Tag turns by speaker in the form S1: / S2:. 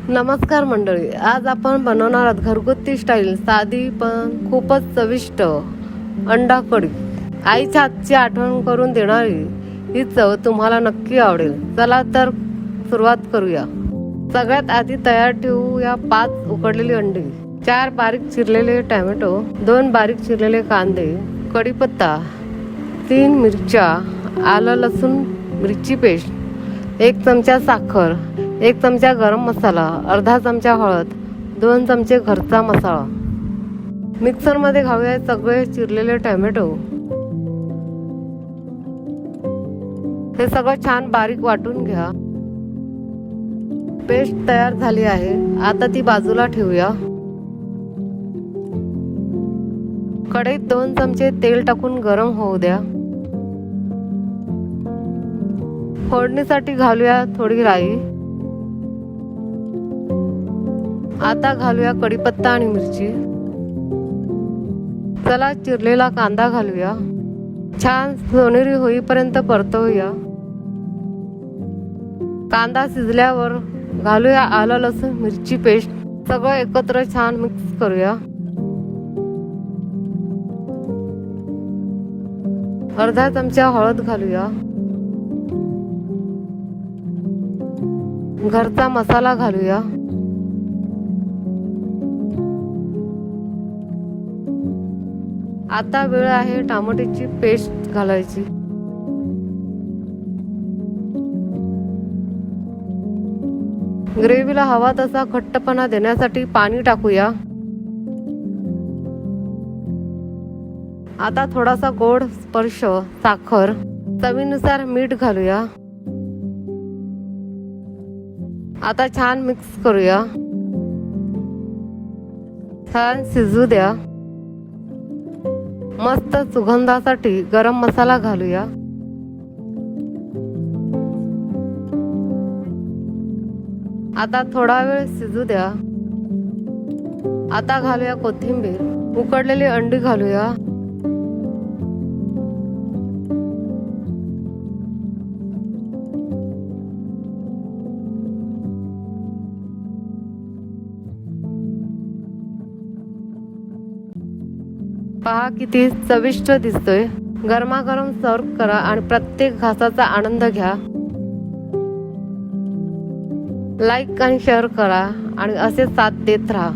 S1: नमस्कार मंडळी, आज आपण बनवणार आहोत घरगुती स्टाईल साधी पण खूपच चविष्ट अंडा कढी। आईच्या हातची आठवण करून देणारी ही चव तुम्हाला नक्की आवडेल। चला तर सुरुवात करूया। सगळ्यात आधी तयार ठेवूया 5 उकडलेली अंडी, 4 बारीक चिरलेले टोमॅटो, 2 बारीक चिरलेले कांदे, कढीपत्ता, 3 मिरच्या, आलं लसूण मिरची पेस्ट, 1 चमचा साखर, 1 चमचा गरम मसाला, अर्धा चमचा हळद, 2 चमचे घरचा मसाला। मिक्सर मध्ये घालूया सगळे चिरलेले टोमॅटो। हे सगळं छान बारीक वाटून घ्या। पेस्ट तयार झाली आहे, आता ती बाजूला ठेवूया। कढईत 2 चमचे तेल टाकून गरम होऊ द्या। फोडणीसाठी घालूया थोडी राई। आता घालूया कढीपत्ता आणि मिरची। चला चिरलेला कांदा घालूया, छान सोनेरी होईपर्यंत परतवूया। कांदा शिजल्यावर घालूया आलं लसूण मिरची पेस्ट, सगळं एकत्र छान मिक्स करूया। अर्धा चमचा हळद घालूया, घरचा मसाला घालूया, आता वेळ आहे टमाट्याची पेस्ट घालायची। ग्रेव्हीला हवा तसा घट्टपणा देण्यासाठी पाणी टाकूया। आता थोडासा गोड स्पर्श साखर, चवीनुसार मीठ घालूया। आता छान मिक्स करूया, छान शिजू द्या। मस्त सुगंधासाठी गरम मसाला घालूया। आता थोडा वेळ शिजू द्या। आता घालूया कोथिंबीर, उकडलेली अंडी घालूया। पहा किती चविष्ट दिसतोय। गरमागरम सर्व करा आणि प्रत्येक घासाचा आनंद घ्या। लाईक आणि शेअर करा आणि असे साथ देत राहा।